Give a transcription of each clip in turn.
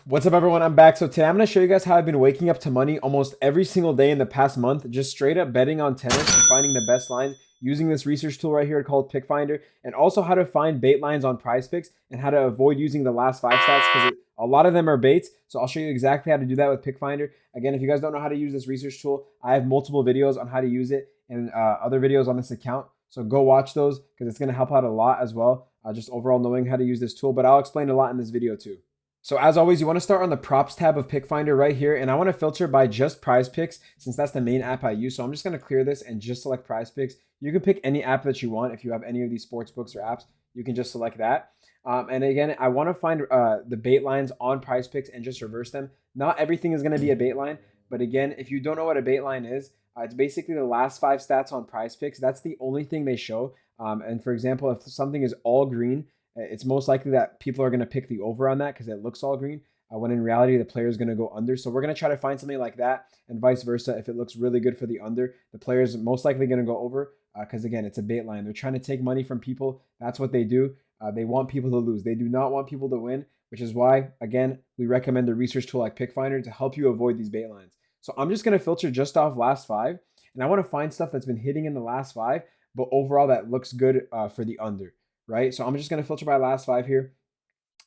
What's up, everyone? I'm back. So today I'm going to show you guys how I've been waking up to money almost every single day in the past month, just straight up betting on tennis and finding the best lines using this research tool right here called PickFinder, and also how to find bait lines on PrizePicks and how to avoid using the last five stats because a lot of them are baits. So I'll show you exactly how to do that with PickFinder. Again, if you guys don't know how to use this research tool, I have multiple videos on how to use it and other videos on this account. So go watch those because it's going to help out a lot as well, just overall knowing how to use this tool. But I'll explain a lot in this video too. So as always, you want to start on the props tab of PickFinder right here, and I want to filter by just PrizePicks since that's the main app I use. So I'm just going to clear this and just select PrizePicks. You can pick any app that you want. If you have any of these sports books or apps, you can just select that. And again, I want to find the bait lines on PrizePicks and just reverse them. Not everything is going to be a bait line, but again, if you don't know what a bait line is, it's basically the last five stats on PrizePicks. That's the only thing they show. And for example, if something is all green, it's most likely that people are going to pick the over on that because it looks all green, when in reality the player is going to go under. So we're going to try to find something like that, and vice versa. If it looks really good for the under, the player is most likely going to go over because again, it's a bait line. They're trying to take money from people. That's what they do. They want people to lose. They do not want people to win, which is why, again, we recommend a research tool like PickFinder to help you avoid these bait lines. So I'm just going to filter just off last five, and I want to find stuff that's been hitting in the last five, but overall that looks good for the under. Right? So I'm just going to filter by last five here.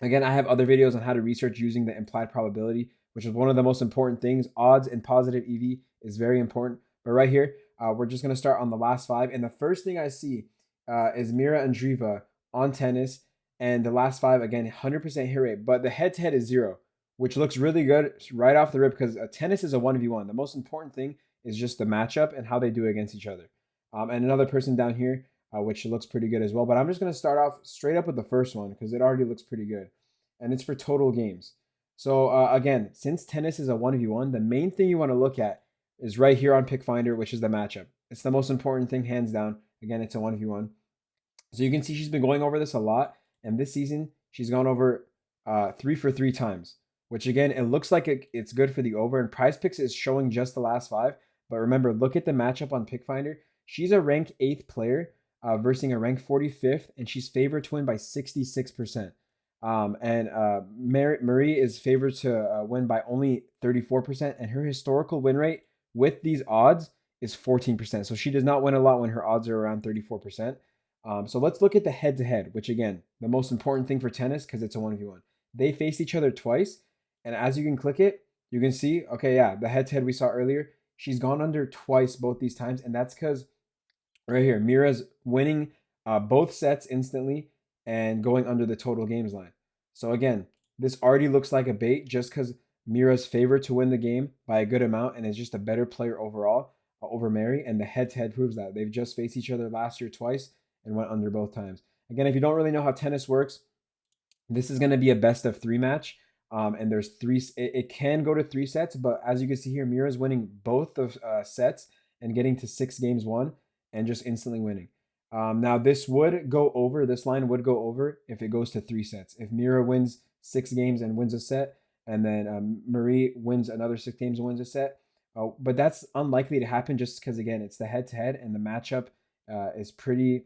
Again, I have other videos on how to research using the implied probability, which is one of the most important things. Odds and positive EV is very important. But right here, we're just going to start on the last five. And the first thing I see is Mira Andreeva on tennis. And the last five, again, 100% hit rate. But the head-to-head is 0, which looks really good right off the rip because tennis is a 1v1. The most important thing is just the matchup and how they do against each other. And another person down here, which looks pretty good as well. But I'm just going to start off straight up with the first one because it already looks pretty good. And it's for total games. So again, since tennis is a 1v1, the main thing you want to look at is right here on PickFinder, which is the matchup. It's the most important thing, hands down. Again, it's a 1v1. So you can see she's been going over this a lot. And this season, she's gone over 3 for 3 times, which again, it looks like it's good for the over. And PrizePicks is showing just the last five. But remember, look at the matchup on PickFinder. She's a ranked 8th player versus a ranked 45th, and she's favored to win by 66%. And Marie is favored to win by only 34%, and her historical win rate with these odds is 14%. So she does not win a lot when her odds are around 34%. So let's look at the head-to-head, which again, the most important thing for tennis because it's a 1v1. They face each other twice, and as you can click it, you can see, okay, yeah, the head-to-head we saw earlier, she's gone under twice both these times, and that's because right here, Mira's winning both sets instantly and going under the total games line. So again, this already looks like a bait just because Mira's favored to win the game by a good amount and is just a better player overall over Mary. And the head-to-head proves that. They've just faced each other last year twice and went under both times. Again, if you don't really know how tennis works, this is going to be a best of 3 match. And there's three. It can go to 3 sets, but as you can see here, Mira's winning both of sets and getting to 6 games won and just instantly winning. Now this would go over. This line would go over if it goes to 3 sets. If Mira wins 6 games and wins a set, and then Marie wins another 6 games and wins a set. But that's unlikely to happen just because again, it's the head-to-head and the matchup is pretty.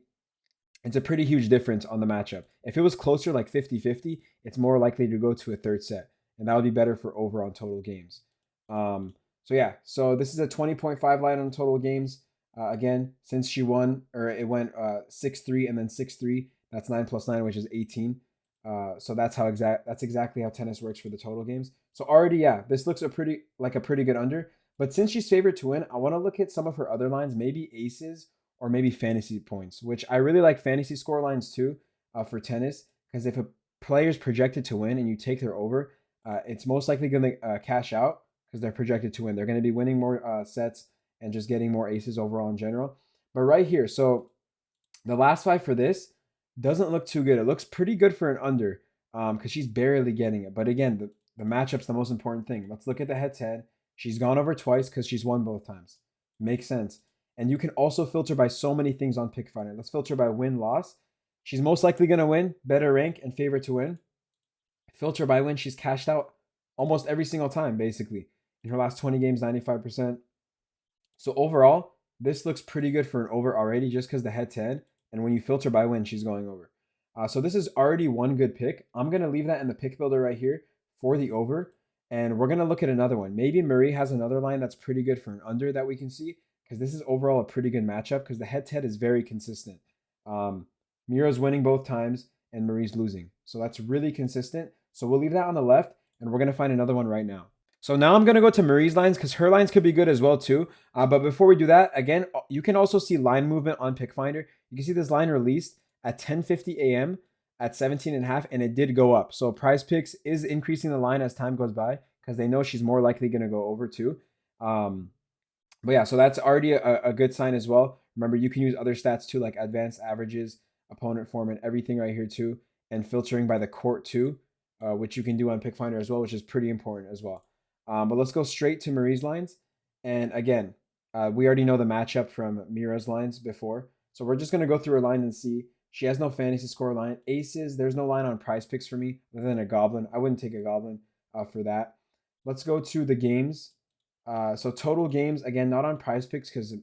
It's a pretty huge difference on the matchup. If it was closer, like 50-50, it's more likely to go to a third set, and that would be better for over on total games. So yeah, so this is a 20.5 line on total games. Again, since she won, or it went 6-3 and then 6-3, that's 9 plus 9, which is 18. So that's exactly how tennis works for the total games. So already, yeah, this looks a pretty good under. But since she's favored to win, I want to look at some of her other lines, maybe aces or maybe fantasy points, which I really like fantasy score lines too for tennis, because if a player's projected to win and you take their over, it's most likely going to cash out because they're projected to win. They're going to be winning more sets and just getting more aces overall in general. But right here, so the last five for this doesn't look too good. It looks pretty good for an under because she's barely getting it. But again, the matchup's the most important thing. Let's look at the head-to-head. She's gone over twice because she's won both times. Makes sense. And you can also filter by so many things on PickFinder. Let's filter by win-loss. She's most likely going to win, better rank, and favorite to win. Filter by win. She's cashed out almost every single time, basically. In her last 20 games, 95%. So overall, this looks pretty good for an over already just because the head-to-head. And when you filter by win, she's going over. So this is already one good pick. I'm going to leave that in the pick builder right here for the over. And we're going to look at another one. Maybe Marie has another line that's pretty good for an under that we can see, because this is overall a pretty good matchup because the head-to-head is very consistent. Mira's winning both times and Marie's losing. So that's really consistent. So we'll leave that on the left, and we're going to find another one right now. So now I'm going to go to Marie's lines because her lines could be good as well too. But before we do that, again, you can also see line movement on PickFinder. You can see this line released at 10:50 a.m. at 17.5, and it did go up. So PrizePicks is increasing the line as time goes by because they know she's more likely going to go over too. But yeah, so that's already a good sign as well. Remember, you can use other stats too, like advanced averages, opponent form, and everything right here too, and filtering by the court too, which you can do on PickFinder as well, which is pretty important as well. But let's go straight to Marie's lines. And again, we already know the matchup from Mira's lines before. So we're just going to go through her line and see. She has no fantasy score line. Aces, there's no line on PrizePicks for me other than a goblin. I wouldn't take a goblin for that. Let's go to the games. So total games, again, not on PrizePicks because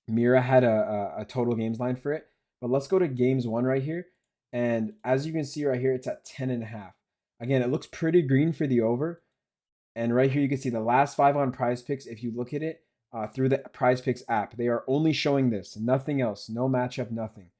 Mira had a total games line for it. But let's go to games one right here. And as you can see right here, it's at 10.5. Again, it looks pretty green for the over. And right here, you can see the last 5 on PrizePicks. If you look at it through the PrizePicks app, they are only showing this, nothing else, no matchup, nothing.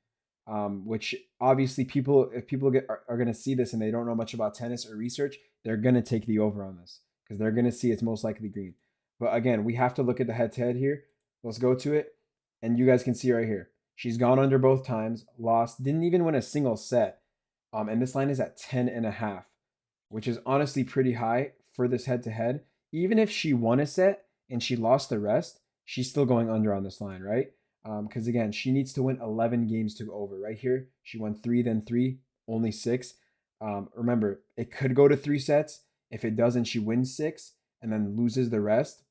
Which obviously if people are going to see this and they don't know much about tennis or research, they're going to take the over on this because they're going to see it's most likely green. But again, we have to look at the head-to-head here. Let's go to it. And you guys can see right here, she's gone under both times, lost, didn't even win a single set. And this line is at 10.5, which is honestly pretty high for this head-to-head. Even if she won a set and she lost the rest, she's still going under on this line, right? Because again, she needs to win 11 games to go over. Right here, she won 3, then 3, only 6. Remember, it could go to 3 sets. If it doesn't, she wins 6 and then loses the rest,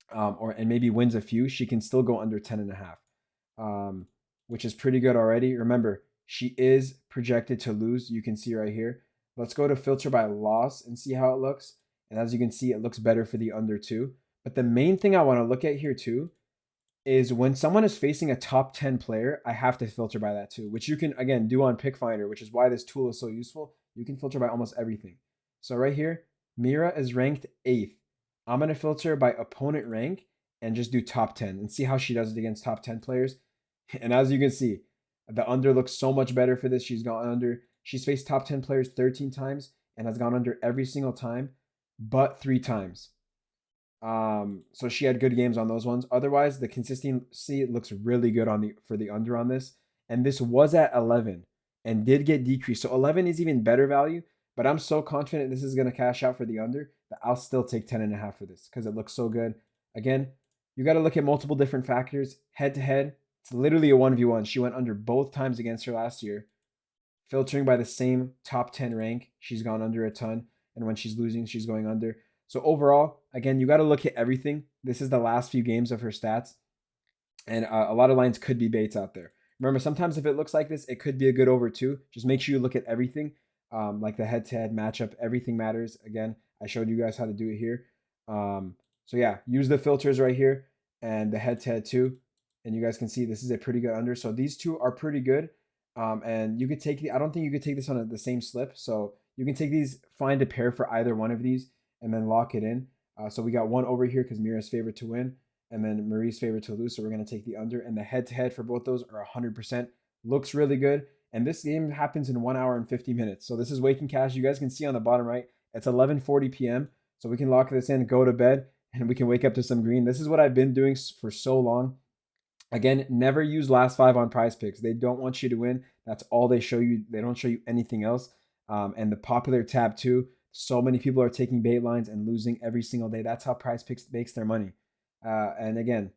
and maybe wins a few. She can still go under 10.5, which is pretty good already. Remember, she is projected to lose. You can see right here. Let's go to filter by loss and see how it looks. And as you can see, it looks better for the under too. But the main thing I want to look at here too is when someone is facing a top 10 player, I have to filter by that too, which you can, again, do on PickFinder, which is why this tool is so useful. You can filter by almost everything. So right here, Mira is ranked 8th. I'm going to filter by opponent rank and just do top 10 and see how she does it against top 10 players. And as you can see, the under looks so much better for this. She's gone under. She's faced top 10 players 13 times and has gone under every single time, but 3 times. So she had good games on those ones. Otherwise, the consistency looks really good for the under on this. And this was at 11 and did get decreased. So 11 is even better value, but I'm so confident this is going to cash out for the under that I'll still take 10.5 for this because it looks so good. Again, you got to look at multiple different factors. Head to head, it's literally a 1v1. She went under both times against her last year. Filtering by the same top 10 rank, she's gone under a ton. And when she's losing, she's going under. So overall, again, you got to look at everything. This is the last few games of her stats. And a lot of lines could be baits out there. Remember, sometimes if it looks like this, it could be a good over too. Just make sure you look at everything, like the head-to-head matchup. Everything matters. Again, I showed you guys how to do it here. So yeah, use the filters right here and the head-to-head too. And you guys can see this is a pretty good under. So these two are pretty good. And you could take I don't think you could take this on the same slip. So you can take these, find a pair for either one of these, and then lock it in. So we got one over here because Mira's favorite to win, and then Marie's favorite to lose. So we're going to take the under, and the head-to-head for both those are 100%. Looks really good. And this game happens in 1 hour and 50 minutes. So this is Waking Cash. You guys can see on the bottom right, it's 11:40 p.m. So we can lock this in, go to bed, and we can wake up to some green. This is what I've been doing for so long. Again, never use last 5 on PrizePicks. They don't want you to win. That's all they show you. They don't show you anything else. And the popular tab too. So many people are taking bait lines and losing every single day. That's how PrizePicks makes their money. And again,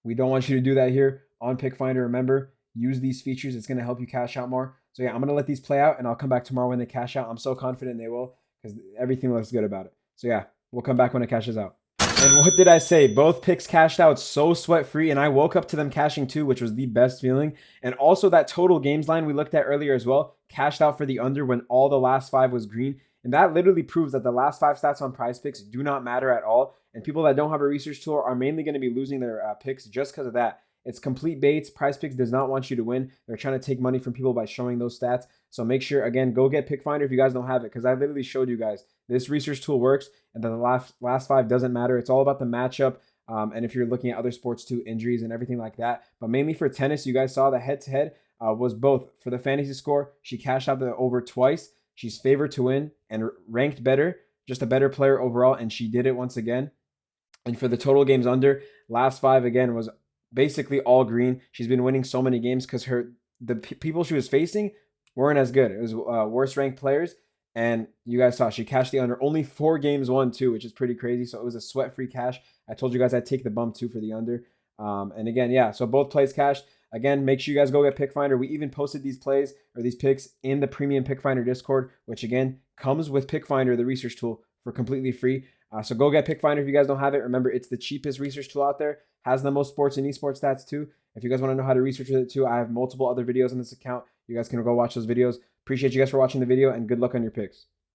we don't want you to do that here on PickFinder. Remember, use these features. It's going to help you cash out more. So yeah, I'm going to let these play out, and I'll come back tomorrow when they cash out. I'm so confident they will because everything looks good about it. So yeah, we'll come back when it cashes out. And what did I say? Both picks cashed out so sweat-free, and I woke up to them cashing too, which was the best feeling. And also that total games line we looked at earlier as well, cashed out for the under when all the last 5 was green. And that literally proves that the last 5 stats on PrizePicks do not matter at all. And people that don't have a research tool are mainly going to be losing their picks just because of that. It's complete baits. PrizePicks does not want you to win. They're trying to take money from people by showing those stats. So make sure, again, go get PickFinder if you guys don't have it, because I literally showed you guys this research tool works, and then the last 5 doesn't matter. It's all about the matchup. And if you're looking at other sports too, injuries and everything like that. But mainly for tennis, you guys saw the head-to-head was both. For the fantasy score, she cashed out the over twice. She's favored to win and ranked better, just a better player overall, and she did it once again. And for the total games under, last 5 again was basically all green. She's been winning so many games because the people she was facing weren't as good. It was worse ranked players. And you guys saw she cashed the under. Only 4 games won too, which is pretty crazy. So it was a sweat-free cash. I told you guys I'd take the bump too for the under. And again, yeah, so both plays cashed. Again, make sure you guys go get PickFinder. We even posted these plays or these picks in the premium PickFinder Discord, which again comes with PickFinder, the research tool, for completely free. So go get PickFinder if you guys don't have it. Remember, it's the cheapest research tool out there. Has the most sports and esports stats too. If you guys want to know how to research with it too, I have multiple other videos on this account. You guys can go watch those videos. Appreciate you guys for watching the video, and good luck on your picks.